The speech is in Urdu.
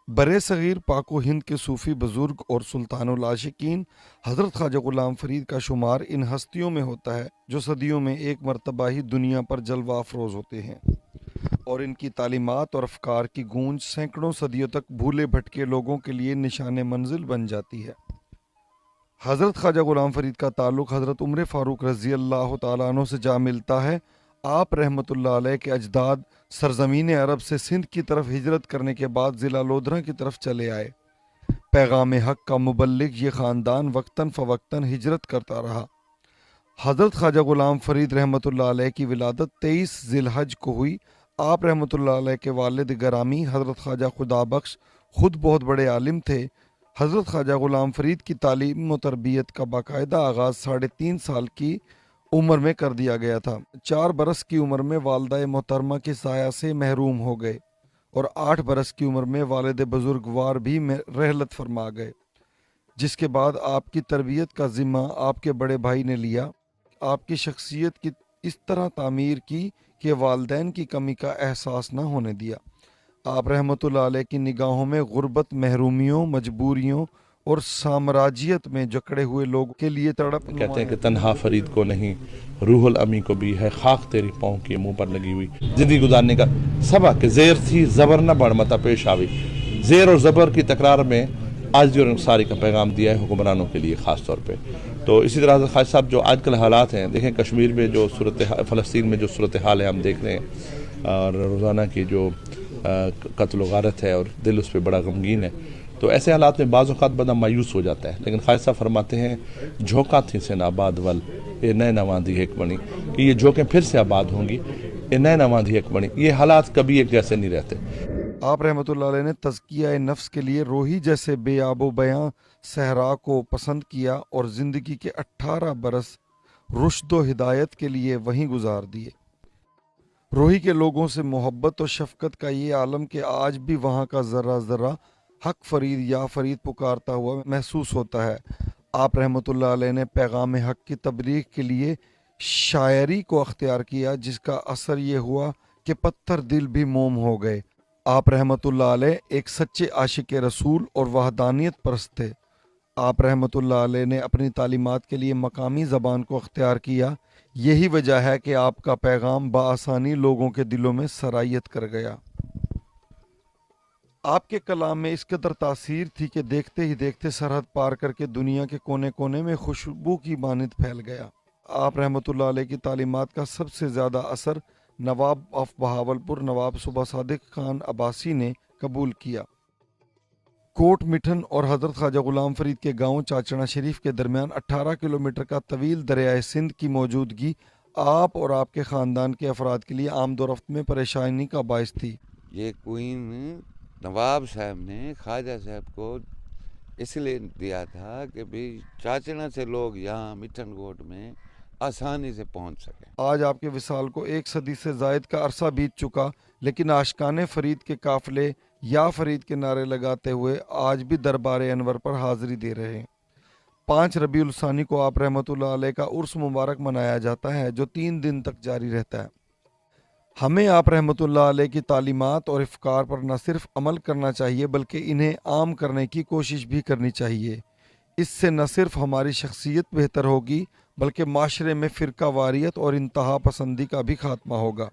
برے صغیر پاک و ہند کے صوفی بزرگ اور سلطان العاشقین حضرت خواجہ غلام فرید کا شمار ان ہستیوں میں ہوتا ہے جو صدیوں میں ایک مرتبہ ہی دنیا پر جلوہ افروز ہوتے ہیں، اور ان کی تعلیمات اور افکار کی گونج سینکڑوں صدیوں تک بھولے بھٹکے لوگوں کے لیے نشان منزل بن جاتی ہے۔ حضرت خواجہ غلام فرید کا تعلق حضرت عمر فاروق رضی اللہ تعالیٰ عنہ سے جا ملتا ہے۔ آپ رحمۃ اللہ علیہ کے اجداد سرزمین عرب سے سندھ کی طرف ہجرت کرنے کے بعد ضلع لودھرا کی طرف چلے آئے۔ پیغام حق کا مبلغ یہ خاندان وقتاً فوقتاً ہجرت کرتا رہا۔ حضرت خواجہ غلام فرید رحمۃ اللہ علیہ کی ولادت 23 ذی الحج کو ہوئی۔ آپ رحمۃ اللہ علیہ کے والد گرامی حضرت خواجہ خدا بخش خود بہت بڑے عالم تھے۔ حضرت خواجہ غلام فرید کی تعلیم و تربیت کا باقاعدہ آغاز 3.5 سال کی عمر میں کر دیا گیا تھا۔ 4 برس کی عمر میں والدہ محترمہ کے سایہ سے محروم ہو گئے اور 8 برس کی عمر میں والد بزرگوار بھی رحلت فرما گئے، جس کے بعد آپ کی تربیت کا ذمہ آپ کے بڑے بھائی نے لیا۔ آپ کی شخصیت کی اس طرح تعمیر کی کہ والدین کی کمی کا احساس نہ ہونے دیا۔ آپ رحمۃ اللہ علیہ کی نگاہوں میں غربت، محرومیوں، مجبوریوں اور سامراجیت میں جکڑے ہوئے لوگوں کے لیے تڑپ کہتے ہیں کہ تنہا فرید کو نہیں، روح الامی کو بھی ہے خاک تیری پاؤں کے منہ پر لگی ہوئی زندگی گزارنے کا سبق کہ زیر تھی زبر نہ بڑھ متا پیش آوی۔ زیر اور زبر کی تکرار میں عاجزی اور انکساری کا پیغام دیا ہے حکمرانوں کے لیے خاص طور پہ۔ تو اسی طرح سے خواجہ صاحب جو آج کل حالات ہیں، دیکھیں کشمیر میں جو فلسطین میں جو صورتحال ہے ہم دیکھ رہے ہیں، اور روزانہ کی جو قتل و غارت ہے اور دل اس پہ بڑا غمگین ہے، تو ایسے حالات میں بعض اوقات بندہ مایوس ہو جاتا ہے، لیکن خواجہ صاحب فرماتے ہیں جھونکا تھی سے آباد ول یہ نئے نواندی ایک بنی، کہ یہ جھونکیں پھر سے آباد ہوں گی، یہ نئے نواندی ایک بنی۔ یہ حالات کبھی ایک جیسے نہیں رہتے۔ آپ رحمۃ اللہ علیہ نے تزکیہ نفس کے لیے روحی جیسے بے آب و بیاں صحرا کو پسند کیا اور زندگی کے 18 برس رشد و ہدایت کے لیے وہیں گزار دیے۔ روحی کے لوگوں سے محبت و شفقت کا یہ عالم کہ آج بھی وہاں کا ذرہ ذرہ حق فرید یا فرید پکارتا ہوا محسوس ہوتا ہے۔ آپ رحمۃ اللہ علیہ نے پیغام حق کی تبلیغ کے لیے شاعری کو اختیار کیا، جس کا اثر یہ ہوا کہ پتھر دل بھی موم ہو گئے۔ آپ رحمۃ اللہ علیہ ایک سچے عاشق رسول اور وحدانیت پرست تھے۔ آپ رحمۃ اللہ علیہ نے اپنی تعلیمات کے لیے مقامی زبان کو اختیار کیا۔ یہی وجہ ہے کہ آپ کا پیغام بآسانی لوگوں کے دلوں میں سرایت کر گیا۔ آپ کے کلام میں اس قدر تاثیر تھی کہ دیکھتے ہی دیکھتے سرحد پار کر کے دنیا کے کونے کونے میں خوشبو کی مانند پھیل گیا۔ آپ رحمۃ اللہ علیہ کی تعلیمات کا سب سے زیادہ اثر نواب آف بہاولپور نواب صبح صادق خان عباسی نے قبول کیا۔ کوٹ مٹھن اور حضرت خواجہ غلام فرید کے گاؤں چاچڑا شریف کے درمیان 18 کلومیٹر کا طویل دریائے سندھ کی موجودگی آپ اور آپ کے خاندان کے افراد کے لیے آمد و رفت میں پریشانی کا باعث تھی۔ یہ کوئن نواب صاحب نے خواجہ صاحب کو اس لیے دیا تھا کہ بھی چاچڑا سے لوگ یہاں مٹھن کوٹ میں آسانی سے پہنچ سکیں۔ آج آپ کے وصال کو 1 صدی سے زائد کا عرصہ بیت چکا، لیکن عاشقان فرید کے قافلے یا فرید کے نعرے لگاتے ہوئے آج بھی دربار انور پر حاضری دے رہے ہیں۔ 5 ربیع الثانی کو آپ رحمۃ اللہ علیہ کا عرس مبارک منایا جاتا ہے، جو 3 دن تک جاری رہتا ہے۔ ہمیں آپ رحمۃ اللہ علیہ کی تعلیمات اور افکار پر نہ صرف عمل کرنا چاہیے بلکہ انہیں عام کرنے کی کوشش بھی کرنی چاہیے۔ اس سے نہ صرف ہماری شخصیت بہتر ہوگی بلکہ معاشرے میں فرقہ واریت اور انتہا پسندی کا بھی خاتمہ ہوگا۔